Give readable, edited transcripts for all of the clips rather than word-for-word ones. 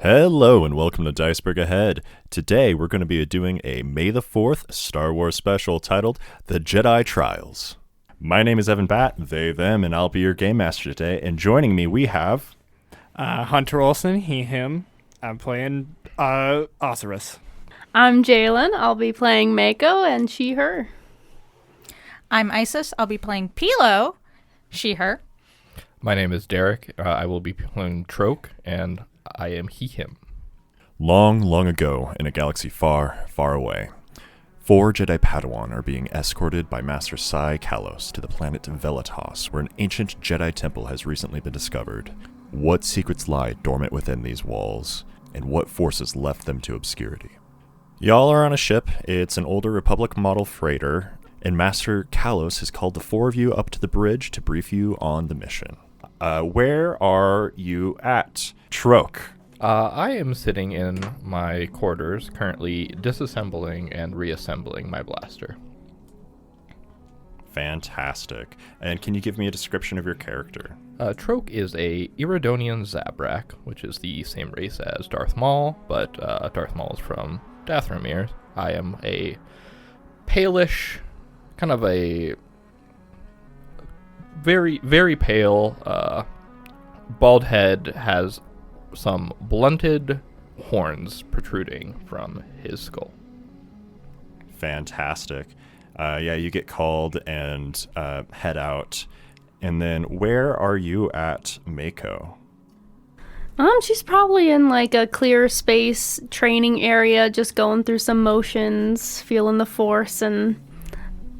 Hello and welcome to DICEBERG Ahead. Today we're going to be doing a May the 4th Star Wars special titled The Jedi Trials. My name is Evan Batt, they, them, and I'll be your game master today. And joining me we have... Hunter Olson, he, him. I'm playing Osiris. I'm Jaelyn, I'll be playing Mako, and she, her. I'm Isis, I'll be playing Pilo, she, her. My name is Derik, I will be playing Troke, and I am he, him. Long, long ago, in a galaxy far, far away, 4 Jedi Padawan are being escorted by Master Ci Kalos to the planet Velatas, where an ancient Jedi Temple has recently been discovered. What secrets lie dormant within these walls, and what forces left them to obscurity? Y'all are on a ship. It's an older Republic model freighter, and Master Kalos has called the 4 of you up to the bridge to brief you on the mission. Where are you at, Troke? I am sitting in my quarters, currently disassembling and reassembling my blaster. Fantastic. And can you give me a description of your character? Troke is a Iridonian Zabrak, which is the same race as Darth Maul, but Darth Maul is from Dathomir. I am a palish, kind of a very, very pale, bald head, has some blunted horns protruding from his skull. Fantastic. You get called and head out. And then where are you at, Mako? She's probably in like a clear space training area, just going through some motions, feeling the force and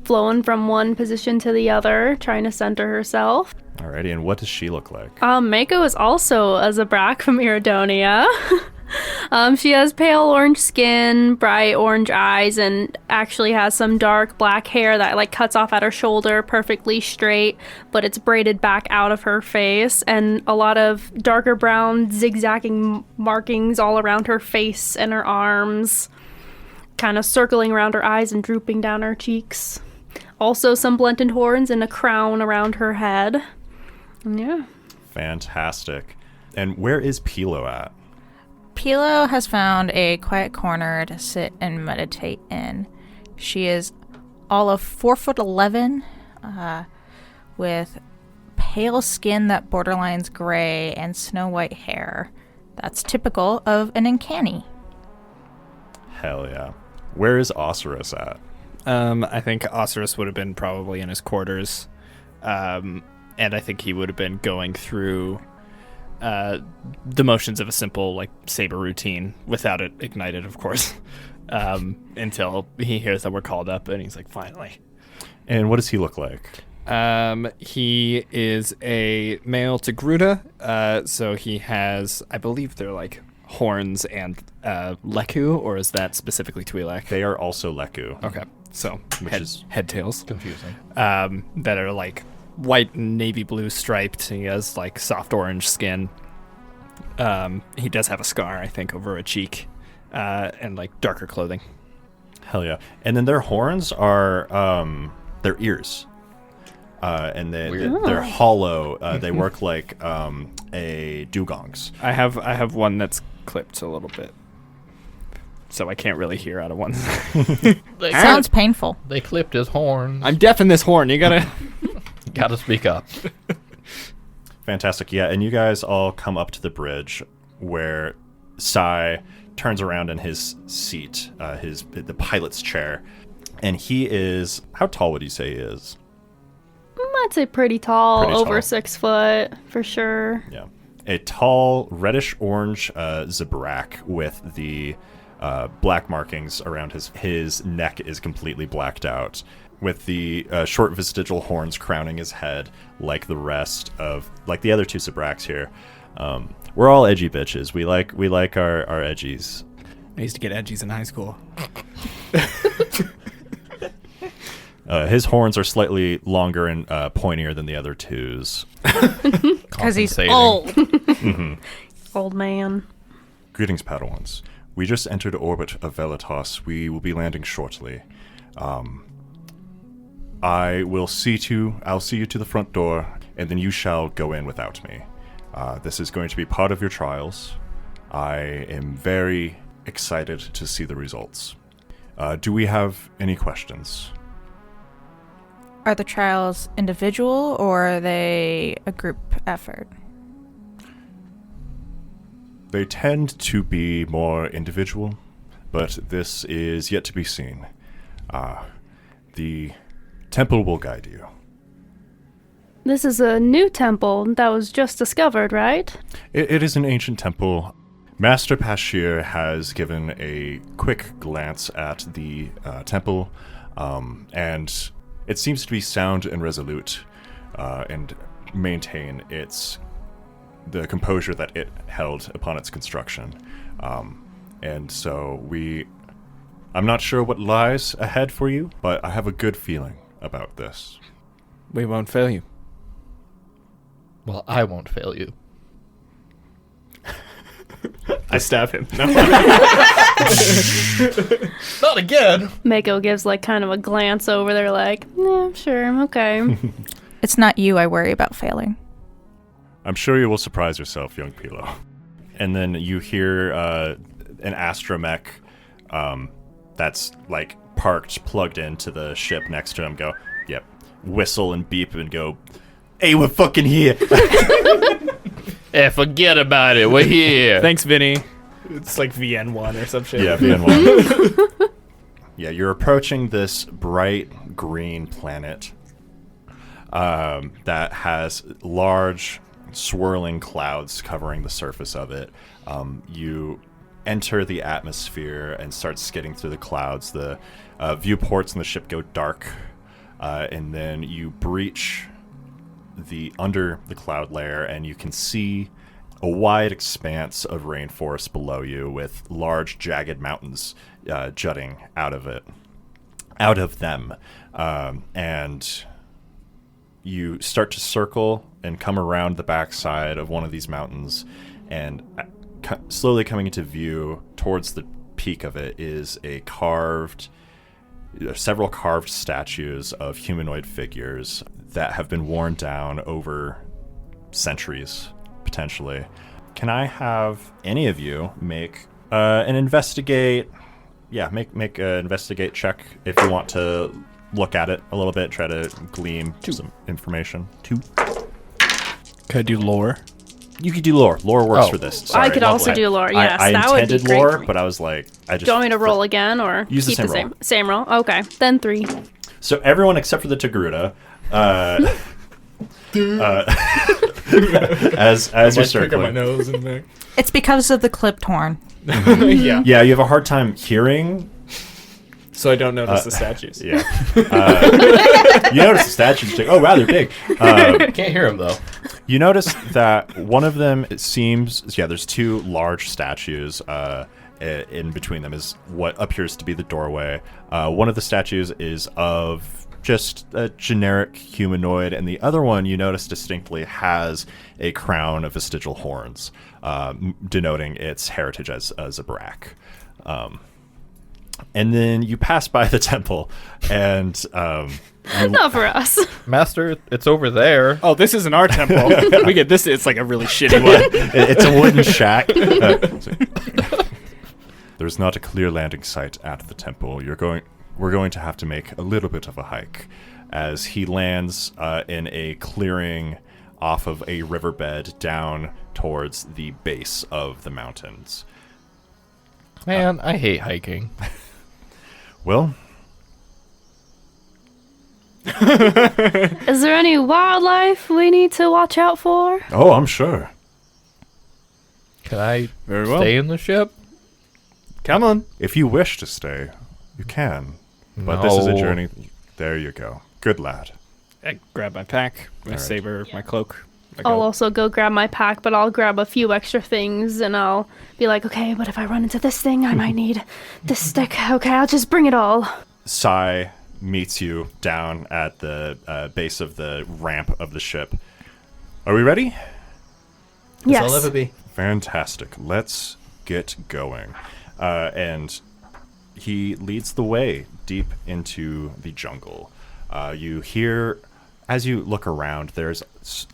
flowing from one position to the other, trying to center herself. Alrighty, and what does she look like? Mako is also a Zabrak from Iridonia. She has pale orange skin, bright orange eyes, and actually has some dark black hair that like cuts off at her shoulder perfectly straight, but it's braided back out of her face, and a lot of darker brown zigzagging markings all around her face and her arms, kind of circling around her eyes and drooping down her cheeks. Also some blunted horns and a crown around her head. Yeah. Fantastic. And where is Pilo at? Pilo has found a quiet corner to sit and meditate in. She is all of 4'11", with pale skin that borderlines gray and snow white hair. That's typical of an uncanny. Hell yeah. Where is Osiris at? I think Osiris would have been probably in his quarters. And I think he would have been going through the motions of a simple like saber routine without it ignited, of course, until he hears that we're called up and he's like, finally. And what does he look like? He is a male Togruta, so he has, I believe they're like horns and Leku, or is that specifically Twi'lek? They are also Leku. Okay, so Which is head tails. Confusing. That are like white and navy blue striped. He has like soft orange skin. He does have a scar, I think, over a cheek, and like darker clothing. Hell yeah. And then their horns are their ears. And they're hollow. They work like a dugongs. I have one that's clipped a little bit, so I can't really hear out of one. Sounds painful. They clipped his horns. I'm deaf in this horn. You gotta Gotta speak up. Fantastic. Yeah, and you guys all come up to the bridge where Sai turns around in his seat, the pilot's chair, and he is, how tall would you say he is? I'd say pretty tall, Pretty over tall. 6 foot, for sure. Yeah. A tall, reddish-orange Zabrak with the black markings around his neck is completely blacked out, with the short vestigial horns crowning his head like the rest of, like the other 2 Zabraks here. We're all edgy bitches. We like our edgies. I used to get edgies in high school. His horns are slightly longer and pointier than the other 2's. Because he's Compensating. old. Mm-hmm. Old man. Greetings, Padawans. We just entered orbit of Velatas. We will be landing shortly. I'll see you to the front door, and then you shall go in without me. This is going to be part of your trials. I am very excited to see the results. Do we have any questions? Are the trials individual or are they a group effort? They tend to be more individual, but this is yet to be seen. The temple will guide you. This is a new temple that was just discovered, right? It is an ancient temple. Master Pashir has given a quick glance at the temple, and it seems to be sound and resolute, and maintain the composure that it held upon its construction. And so I'm not sure what lies ahead for you, but I have a good feeling about this. We won't fail you. Well, I won't fail you. I stab him. No. Not again! Mako gives like kind of a glance over there like, yeah, sure, okay. It's not you I worry about failing. I'm sure you will surprise yourself, young Pilo. And then you hear an astromech that's like parked, plugged into the ship next to him go, yep, whistle and beep and go, hey, we're fucking here. Hey, forget about it. We're here. Thanks, Vinny. It's like VN1 or some shit. Yeah, VN1. Yeah, you're approaching this bright green planet that has large swirling clouds covering the surface of it. You enter the atmosphere and start skidding through the clouds. The viewports in the ship go dark, and then you breach under the cloud layer, and you can see a wide expanse of rainforest below you with large jagged mountains jutting out of them. And you start to circle and come around the backside of one of these mountains, and slowly coming into view towards the peak of it is several carved statues of humanoid figures that have been worn down over centuries, potentially. Can I have any of you make an investigate check if you want to look at it a little bit, try to glean some information. 2. Could I do lore? You could do lore. Lore works for this. Sorry. I could also do lore, yes. I that would be intended great lore, for me. but I was like, Do you want me to roll again or use keep the same roll? Same roll? Okay, then 3. So everyone except for the Togruta, as you're circling. My nose in there. It's because of the clipped horn. Yeah. Yeah, you have a hard time hearing. So I don't notice the statues. Yeah. You notice the statues. Like, oh, wow, they're big. Can't hear him, though. You notice that one of them, it seems, there's 2 large statues. In between them is what appears to be the doorway. One of the statues is of just a generic humanoid, and the other one, you notice distinctly, has a crown of vestigial horns, denoting its heritage as a Brak. And then you pass by the temple, and Not for us. Master, it's over there. Oh, this isn't our temple. We get this. It's like a really shitty one. It's a wooden shack. There's not a clear landing site at the temple. We're going to have to make a little bit of a hike, as he lands in a clearing off of a riverbed down towards the base of the mountains. Man, I hate hiking. Well, Is there any wildlife we need to watch out for? oh, I'm sure. Can I Very well. stay in the ship? Come on. If you wish to stay, you can. But this is a No. journey. There you go. Good lad. I grab my pack, my All right. saber, my cloak. I I'll go, also go grab my pack, but I'll grab a few extra things and I'll be like, okay, but if I run into this thing, I might need this stick. Okay, I'll just bring it all. Sai meets you down at the base of the ramp of the ship. Are we ready? Yes. I'll ever be. Fantastic. Let's get going. And he leads the way deep into the jungle. You hear, as you look around, there's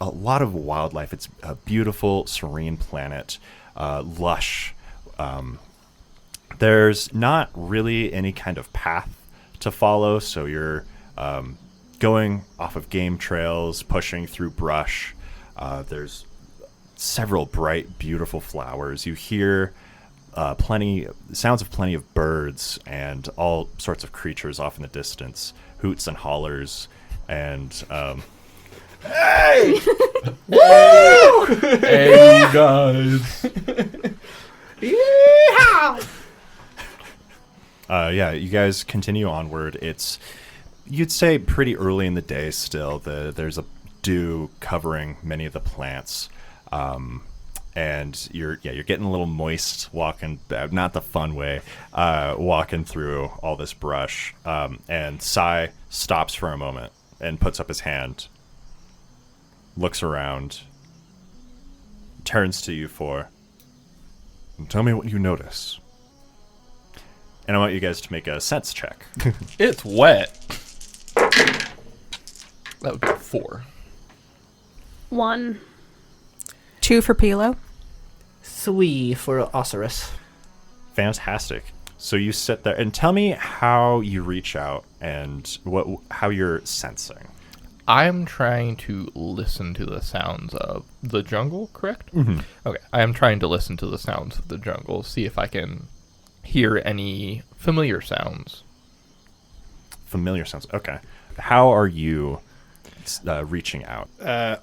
a lot of wildlife. It's a beautiful, serene planet. lush. There's not really any kind of path to follow, so you're going off of game trails, pushing through brush. There's several bright, beautiful flowers. You hear sounds of plenty of birds and all sorts of creatures off in the distance, hoots and hollers, and hey! Woo! Hey, you guys. Yeah, you guys continue onward. It's, you'd say, pretty early in the day still. There's a dew covering many of the plants. And you're getting a little moist walking, not the fun way, walking through all this brush. And Sai stops for a moment and puts up his hand, looks around, turns to you for, tell me what you notice. And I want you guys to make a sense check. It's wet. That would be 4. 1. 2 for Pilo. 3 for Osiris. Fantastic. So you sit there and tell me how you reach out and how you're sensing. I'm trying to listen to the sounds of the jungle, correct? Mm-hmm. Okay, I am trying to listen to the sounds of the jungle, see if I can hear any familiar sounds. Familiar sounds. Okay. How are you reaching out?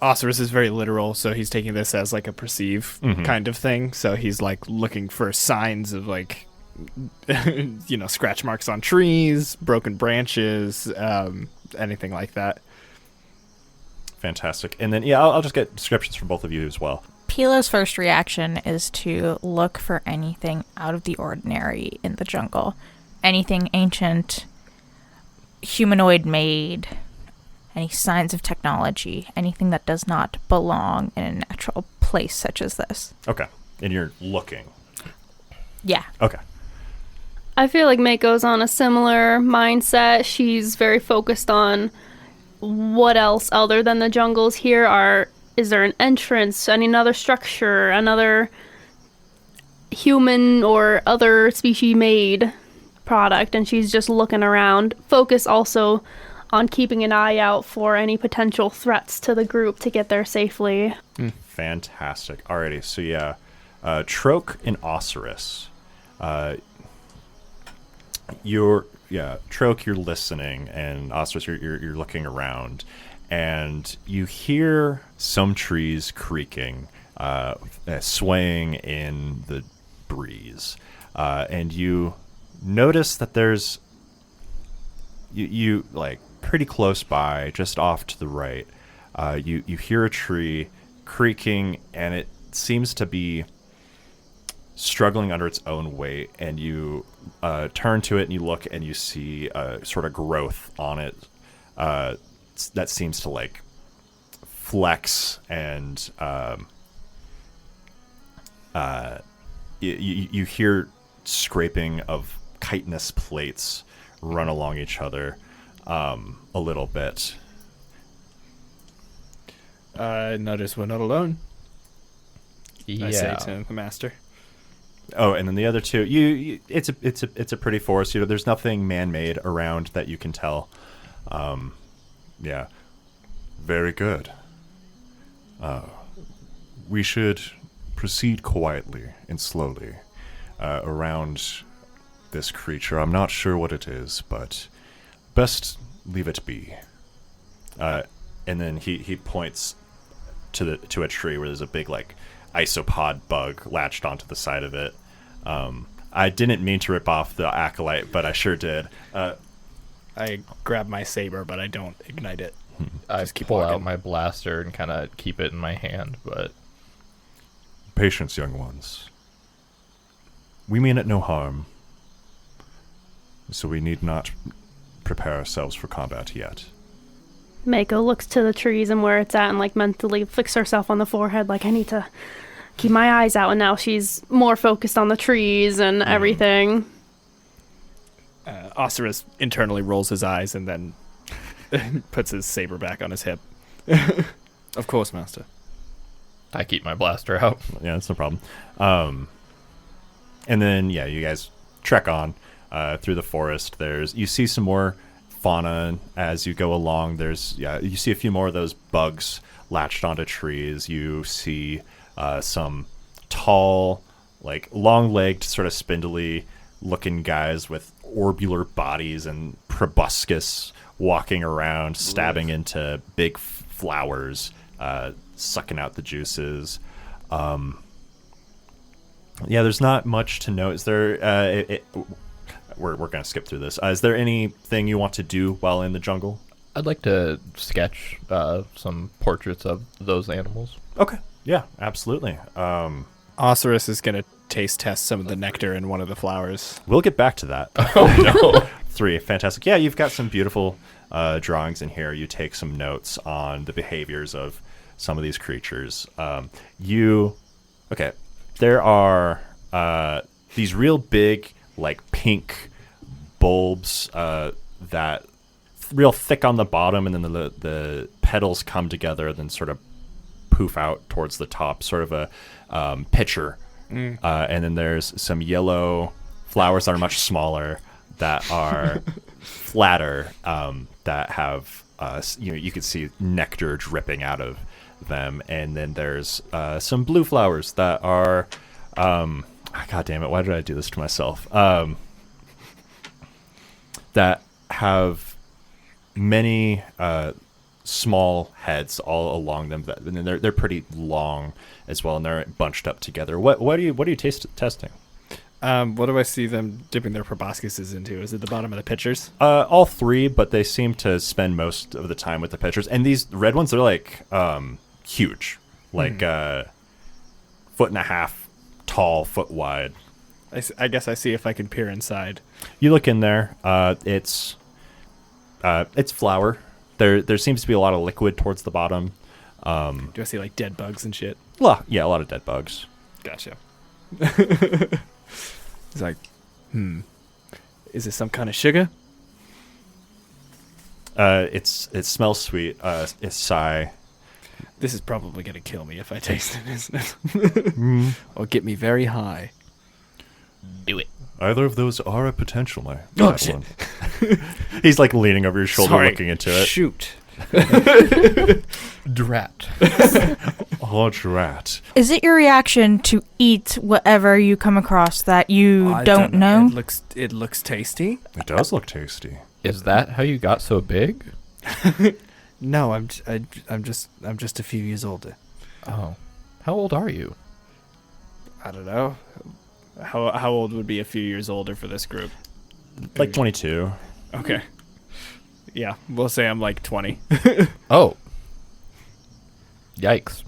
Osiris is very literal, so he's taking this as like a perceive kind of thing. So he's like looking for signs of like, scratch marks on trees, broken branches, anything like that. Fantastic. And then, I'll just get descriptions from both of you as well. Pilo's first reaction is to look for anything out of the ordinary in the jungle. Anything ancient, humanoid made, any signs of technology, anything that does not belong in a natural place such as this. Okay. And you're looking. Yeah. Okay. I feel like Mako's on a similar mindset. She's very focused on what else other than the jungles here is there an entrance, another structure, another human or other species made product, and she's just looking around. Focus also on keeping an eye out for any potential threats to the group to get there safely. Fantastic. Alrighty, so Troke and Osiris. Troke, you're listening, and Osiris, you're looking around, and you hear some trees creaking, swaying in the breeze, and you notice that there's you like pretty close by, just off to the right. You hear a tree creaking, and it seems to be struggling under its own weight, and you turn to it and you look and you see a sort of growth on it that seems to like flex, and you hear scraping of chitinous plates run along each other a little bit. Notice we're not alone. Yeah. I say to the master. Oh, and then the other two, it's a pretty forest. There's nothing man-made around that you can tell. Yeah, very good. We should proceed quietly and slowly around this creature. I'm not sure what it is, but best leave it be. And then he points to a tree where there's a big like isopod bug latched onto the side of it. I didn't mean to rip off the acolyte, but I sure did. I grab my saber, but I don't ignite it. I Just keep pull walking. out my blaster and kind of keep it in my hand, but Patience, young ones. We mean it no harm, so we need not prepare ourselves for combat yet. Mako looks to the trees and where it's at and like mentally flicks herself on the forehead like, I need to keep my eyes out, and now she's more focused on the trees and everything. Osiris internally rolls his eyes and then puts his saber back on his hip. Of course, master. I keep my blaster out. Yeah, that's no problem. And then, yeah, you guys trek on through the forest. You see some more fauna as you go along. You see a few more of those bugs latched onto trees. You see some tall, like long-legged, sort of spindly-looking guys with orbular bodies and proboscis walking around, stabbing into big flowers, sucking out the juices. Yeah, there's not much to note. Is there? We're going to skip through this. Is there anything you want to do while in the jungle? I'd like to sketch some portraits of those animals. Okay. Yeah, absolutely. Osiris is going to taste test some of the nectar in one of the flowers. We'll get back to that. Oh, no. 3, fantastic. Yeah, you've got some beautiful drawings in here. You take some notes on the behaviors of some of these creatures. Okay, there are these real big, like, pink bulbs that real thick on the bottom, and then the petals come together and then sort of poof out towards the top, sort of a pitcher. And then there's some yellow flowers that are much smaller, that are flatter, that have you can see nectar dripping out of them. And then there's some blue flowers that are God damn it, why did I do this to myself? That have many small heads all along them, and they're pretty long as well, and they're bunched up together. What are you testing? What do I see them dipping their proboscises into? Is it the bottom of the pitchers? All 3, but they seem to spend most of the time with the pitchers. And these red ones, they're like huge, like 1.5 foot tall, foot wide. I guess I see if I can peer inside. You look in there. It's flour. There seems to be a lot of liquid towards the bottom. Do I see like dead bugs and shit? Yeah, a lot of dead bugs. Gotcha. He's like, is this some kind of sugar? It smells sweet. It's Psy. This is probably going to kill me if I taste it, isn't it? Or get me very high. Do it. Either of those are a potential, my Oh, shit. one. He's like leaning over your shoulder, Sorry. looking into it. Shoot. Drat. Oh, drat. Is it your reaction to eat whatever you come across that you don't know? It looks tasty. It does look tasty. Is that how you got so big? No, I'm just a few years older. Oh. How old are you? I don't know. How old would be a few years older for this group? Like 22. Okay. Yeah, we'll say I'm like 20. Oh. Yikes.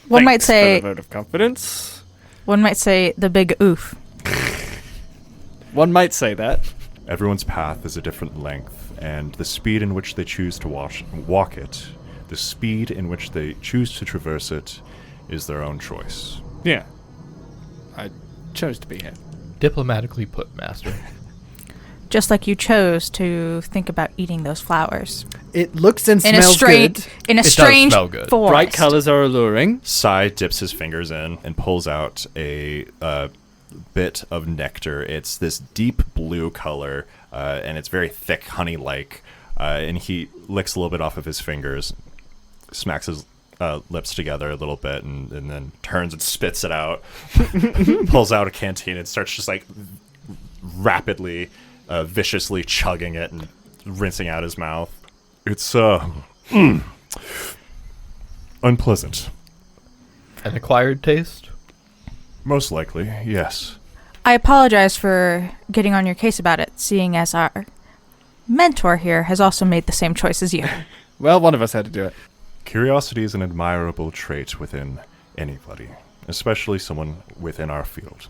One might Thanks for say the vote of confidence. the big oof. One might say that. Everyone's path is a different length, and the speed in which they choose to walk it, the speed in which they choose to traverse it, is their own choice. Yeah. I chose to be here. Diplomatically put, Master. Just like you chose to think about eating those flowers It looks and in a smells strange, good. in a It does strange smell good. forest. Bright colors are alluring. Psy dips his fingers in and pulls out a bit of nectar. It's this deep blue color, and it's very thick, honey-like. And he licks a little bit off of his fingers, smacks his lips together a little bit, and then turns and spits it out. Pulls out a canteen and starts just like rapidly, viciously chugging it and rinsing out his mouth. It's unpleasant. An acquired taste? Most likely, yes. I apologize for getting on your case about it, seeing as our mentor here has also made the same choice as you. Well, one of us had to do it. Curiosity is an admirable trait within anybody, especially someone within our field.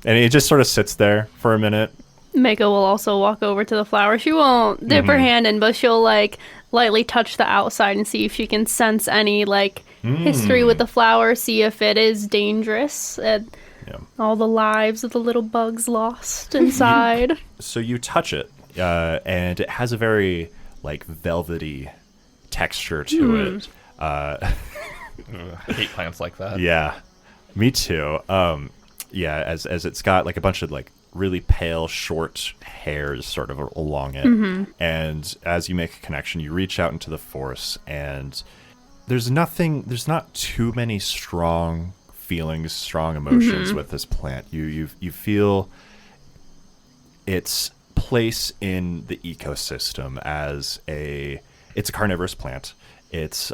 And he just sort of sits there for a minute. Mako will also walk over to the flower. She won't dip her hand in, but she'll like lightly touch the outside and see if she can sense any like history with the flower, see if it is dangerous and all the lives of the little bugs lost inside. So you touch it, and it has a very like velvety texture to it. I hate plants like that. Yeah, me too. As it's got like a bunch of like really pale, short hairs sort of along it. And as you make a connection, you reach out into the Force, and there's not too many strong feelings, strong emotions with this plant. You feel its place in the ecosystem as it's a carnivorous plant. It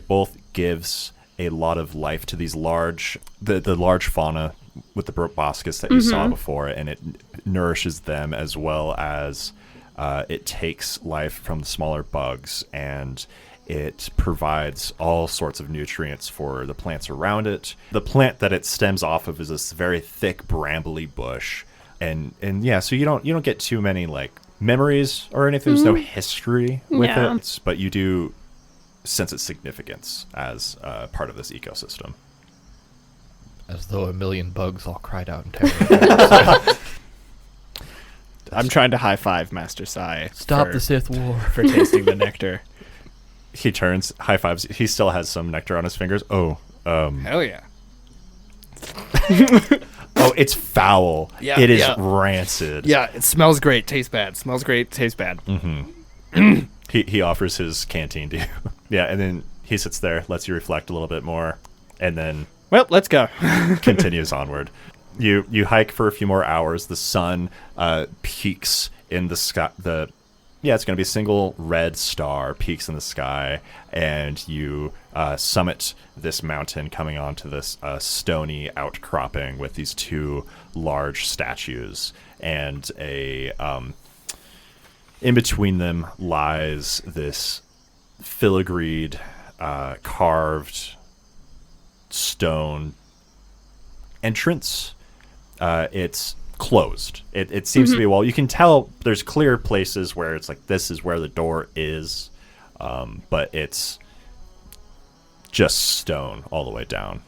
both gives a lot of life to these the large fauna with the proboscis that you saw before, and it nourishes them, as well as it takes life from the smaller bugs, and it provides all sorts of nutrients for the plants around it. The plant that it stems off of is this very thick brambly bush, and yeah, so you don't get too many like memories or anything. There's no history with it, but you do sense its significance as part of this ecosystem. As though a million bugs all cried out in terror. I'm trying to high five Master Ci. Stop the Sith War. For tasting the nectar. He turns, high fives. He still has some nectar on his fingers. Hell yeah. Oh, it's foul. Yeah, it is rancid. Yeah, it smells great, tastes bad. Smells great, tastes bad. He offers his canteen to you. Yeah, and then he sits there, lets you reflect a little bit more, and then Well, let's go. continues onward. You hike for a few more hours. The sun peaks in the sky. It's going to be a single red star peaks in the sky, and you summit this mountain, coming onto this stony outcropping with these two large statues, and in between them lies this filigreed, carved stone entrance. It's closed. It seems to be, well, you can tell there's clear places where it's like, this is where the door is, but it's just stone all the way down.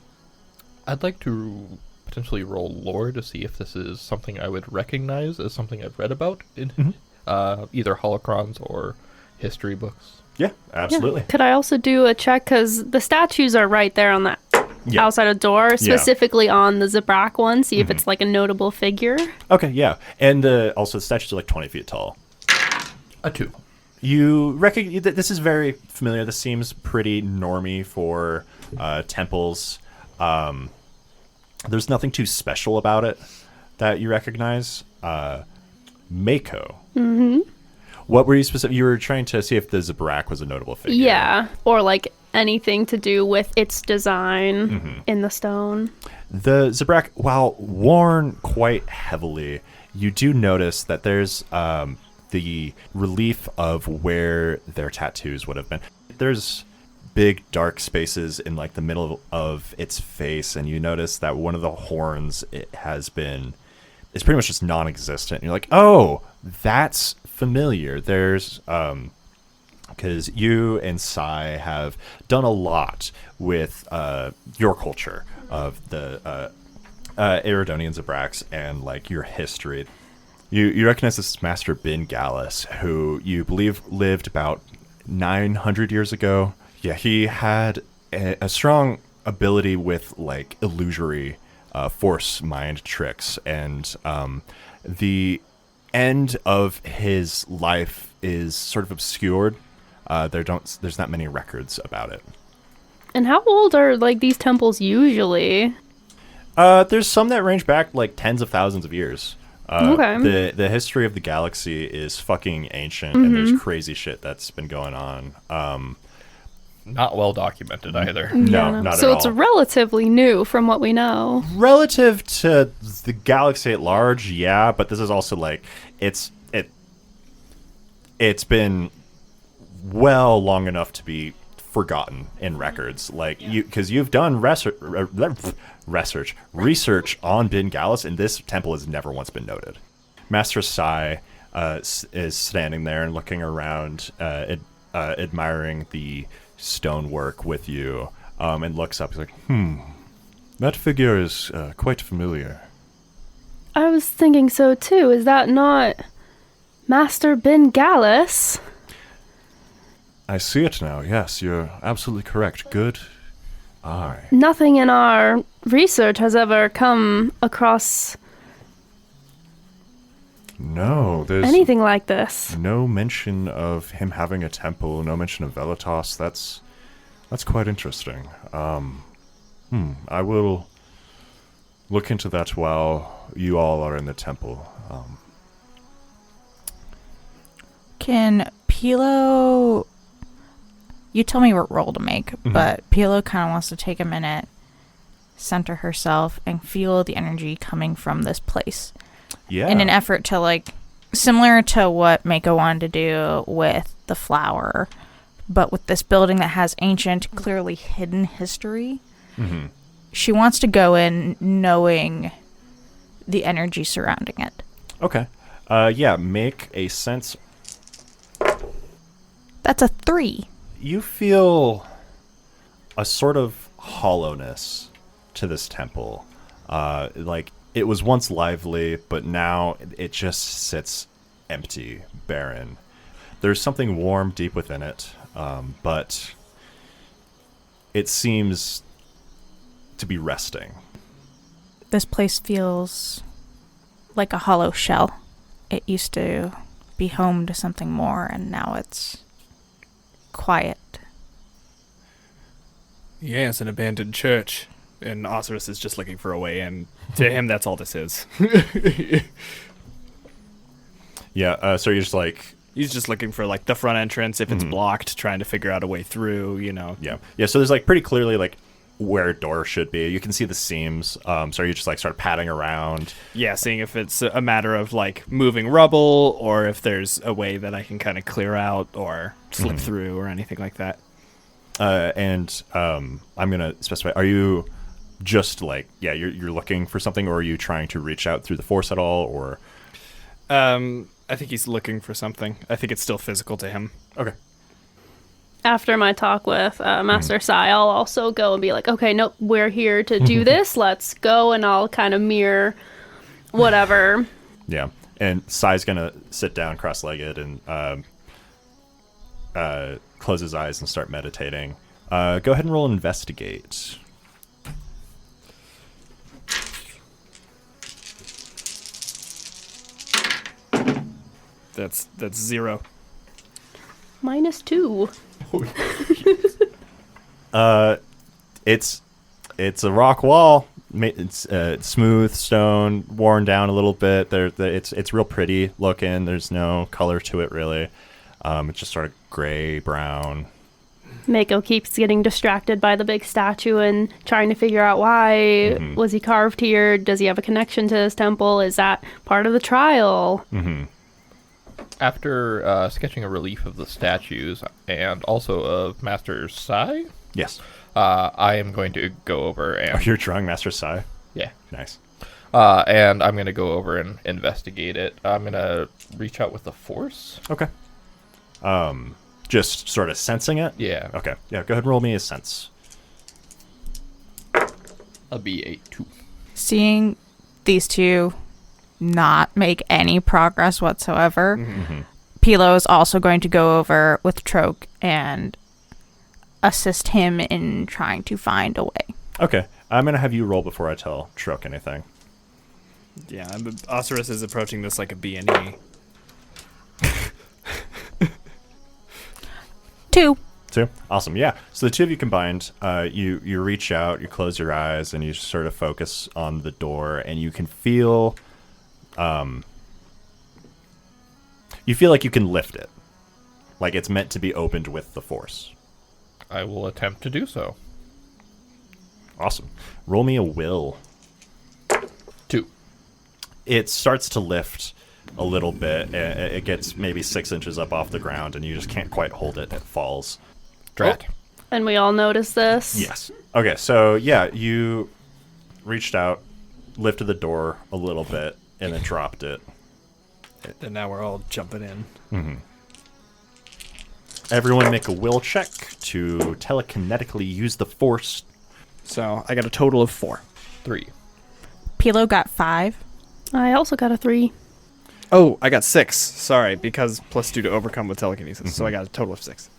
I'd like to potentially roll lore to see if this is something I would recognize as something I've read about in either holocrons or history books. Yeah, absolutely. Could I also do a check? Because the statues are right there on that outside of door, specifically on the Zabrak one. See if it's like a notable figure. Okay, yeah. And also the statues are like 20 feet tall. A 2. You recognize that this is very familiar. This seems pretty normy for temples. There's nothing too special about it that you recognize. Mako. What were you specific? You were trying to see if the Zabrak was a notable figure. Yeah, or like anything to do with its design in the stone. The Zabrak, while worn quite heavily, you do notice that there's the relief of where their tattoos would have been. There's big dark spaces in like the middle of its face, and you notice that one of the horns is pretty much just non-existent. You're like, oh, that's familiar. There's because you and Ci have done a lot with your culture of the Eridonian Zabraks and like your history. You recognize this Master Bin Gallus, who you believe lived about 900 years ago. Yeah, he had a strong ability with like illusory force mind tricks, and the end of his life is sort of obscured. There's not many records about it. And how old are like these temples usually? There's some that range back like tens of thousands of years. Okay. The history of the galaxy is fucking ancient, and there's crazy shit that's been going on. Not well documented either. No, not so at it's all. relatively new from what we know. Relative to the galaxy at large, yeah, but this is also like it's been well long enough to be forgotten in records, like because you've done research on Bin Gallus, and this temple has never once been noted. Master Ci is standing there and looking around, admiring the stonework with you, and looks up. He's like, that figure is quite familiar. I was thinking so too. Is that not Master Bin Gallus? I see it now. Yes, you're absolutely correct. Good eye. Nothing in our research has ever come across No, there's anything like this. no mention of him having a temple. No mention of Velatas. That's quite interesting. I will look into that while you all are in the temple. Can Pilo... You tell me what roll to make, but Pilo kind of wants to take a minute, center herself, and feel the energy coming from this place. Yeah. In an effort to, like, similar to what Mako wanted to do with the flower, but with this building that has ancient, clearly hidden history. She wants to go in knowing the energy surrounding it. Okay. Yeah, make a sense. That's a 3. You feel a sort of hollowness to this temple. Like, it was once lively, but now it just sits empty, barren. There's something warm deep within it, but it seems to be resting. This place feels like a hollow shell. It used to be home to something more, and now it's quiet. Yeah, it's an abandoned church, and Osiris is just looking for a way in. To him, that's all this is. Yeah, so you're just like... He's just looking for, like, the front entrance. If it's blocked, trying to figure out a way through, you know. Yeah, so there's, like, pretty clearly, like, where a door should be. You can see the seams, so you just, like, start patting around. Yeah, seeing if it's a matter of, like, moving rubble, or if there's a way that I can kind of clear out or slip through or anything like that. And I'm going to specify, are you just, like, you're looking for something, or are you trying to reach out through the force at all, or... I think he's looking for something. I think it's still physical to him. Okay. After my talk with Master Ci, I'll also go and be like, okay, nope, we're here to do this. Let's go, and I'll kind of mirror whatever. Yeah, and Ci's going to sit down cross-legged and close his eyes and start meditating. Go ahead and roll investigate. That's 0. -2. It's a rock wall. It's smooth stone, worn down a little bit. It's real pretty looking. There's no color to it really. It's just sort of gray brown. Mako keeps getting distracted by the big statue and trying to figure out why was he carved here? Does he have a connection to this temple? Is that part of the trial? After sketching a relief of the statues and also of Master Ci, Yes. I am going to go over Oh, and... you're drawing Master Ci? Yeah. Nice. And I'm going to go over and investigate it. I'm going to reach out with the force. Okay. Just sort of sensing it? Yeah. Okay. Yeah, go ahead and roll me a sense. I'll be a 2. Seeing these two not make any progress whatsoever, Pilo is also going to go over with Troke and assist him in trying to find a way. Okay. I'm going to have you roll before I tell Troke anything. Yeah, Osiris is approaching this like a B&E. 2. 2? Awesome. Yeah. So the two of you combined, you reach out, you close your eyes, and you sort of focus on the door, and you can feel... you feel like you can lift it. Like it's meant to be opened with the force. I will attempt to do so. Awesome. Roll me a will. 2. It starts to lift a little bit. It gets maybe 6 inches up off the ground, and you just can't quite hold it. It falls. Drat. And we all notice this. Yes. Okay, so yeah, you reached out, lifted the door a little bit, and then dropped it. And now we're all jumping in. Everyone make a will check to telekinetically use the force. So I got a total of 4. 3. Pilo got 5. I also got a 3. Oh, I got 6. Sorry, because +2 to overcome with telekinesis. So I got a total of 6.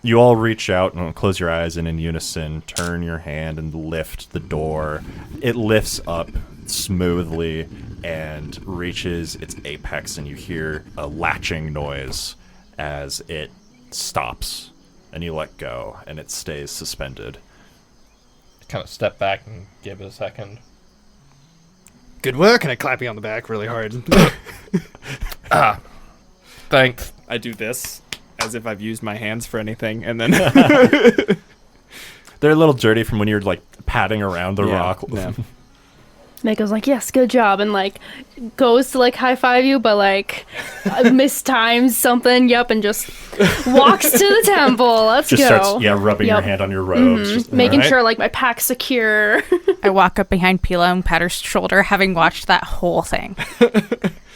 You all reach out and close your eyes and in unison turn your hand and lift the door. It lifts up smoothly and reaches its apex, and you hear a latching noise as it stops, and you let go, and it stays suspended. Kind of step back and give it a second. Good work, and I clap you on the back really hard. Thanks. I do this as if I've used my hands for anything, and then They're a little dirty from when you're like patting around the rock. Yeah. Mako's like, yes, good job, and like goes to like high five you, but like mistimes something. Yep, and just walks to the temple. Let's Just go. starts, rubbing your hand on your robes. Just, Making alright. sure like my pack's secure. I walk up behind Pilo and pat her shoulder, having watched that whole thing.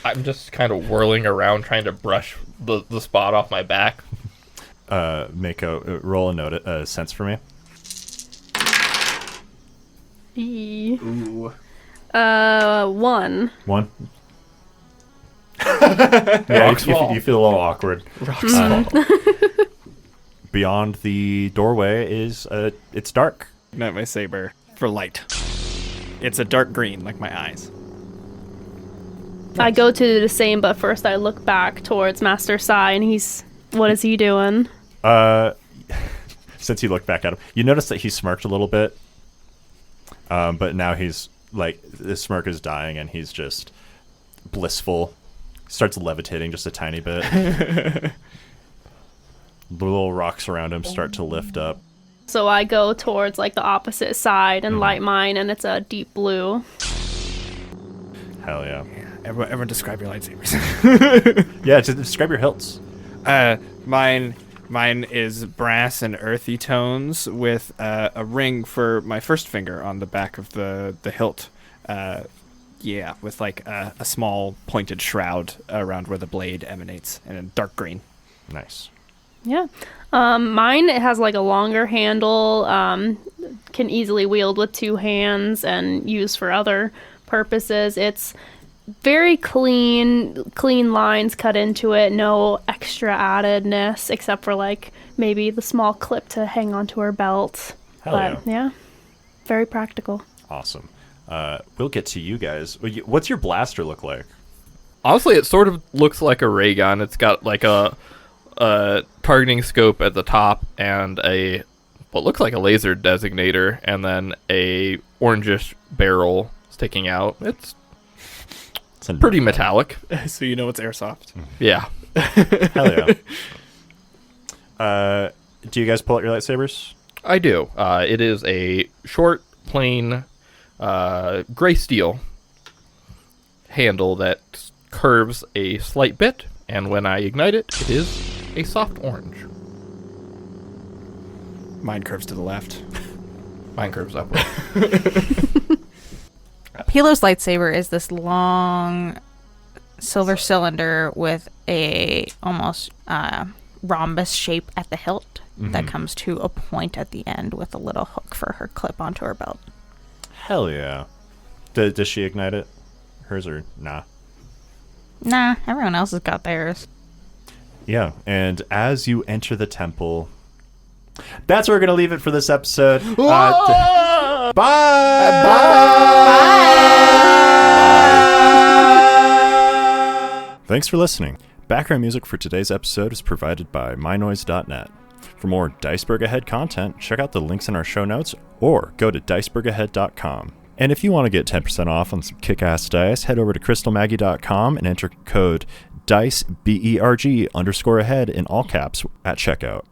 I'm just kind of whirling around trying to brush the spot off my back. Mako, roll a sense for me. Ooh. 1. 1. Yeah, small. you feel a little awkward. Rock small. Beyond the doorway is it's dark. Ignite my saber for light. It's a dark green, like my eyes. I go to do the same, but first I look back towards Master Ci, and what is he doing? Since you look back at him, you notice that he smirked a little bit, but now he's like, the smirk is dying, and he's just blissful. Starts levitating just a tiny bit. The little rocks around him start to lift up. So I go towards like the opposite side and light mine, and it's a deep blue. Hell yeah. Everyone describe your lightsabers. Yeah, to describe your hilts. Mine is brass and earthy tones with a ring for my first finger on the back of the hilt. With like a small pointed shroud around where the blade emanates, and a dark green. Nice. Yeah. Mine, it has like a longer handle, can easily wield with 2 hands and used for other purposes. It's very clean lines cut into it, no extra addedness except for like maybe the small clip to hang onto her belt. Hell Yeah, very practical. Awesome. We'll get to you guys. What's your blaster look like? Honestly, it sort of looks like a ray gun. It's got like a targeting scope at the top and what looks like a laser designator, and then a orangish barrel sticking out. It's pretty metallic. So you know it's airsoft. Yeah. Hell yeah. Do you guys pull out your lightsabers? I do. It is a short, plain, gray steel handle that curves a slight bit, and when I ignite it, it is a soft orange. Mine curves to the left. Mine curves upward. Pilo's lightsaber is this long silver cylinder with a almost rhombus shape at the hilt that comes to a point at the end with a little hook for her clip onto her belt. Hell yeah. Does she ignite it? Hers or nah? Nah, everyone else has got theirs. Yeah, and as you enter the temple, that's where we're going to leave it for this episode. Bye! Thanks for listening. Background music for today's episode is provided by mynoise.net. For more DICEBERG Ahead content, check out the links in our show notes or go to dicebergahead.com. And if you want to get 10% off on some kick-ass dice, head over to crystalmaggie.com and enter code DICEBERG_ahead in all caps at checkout.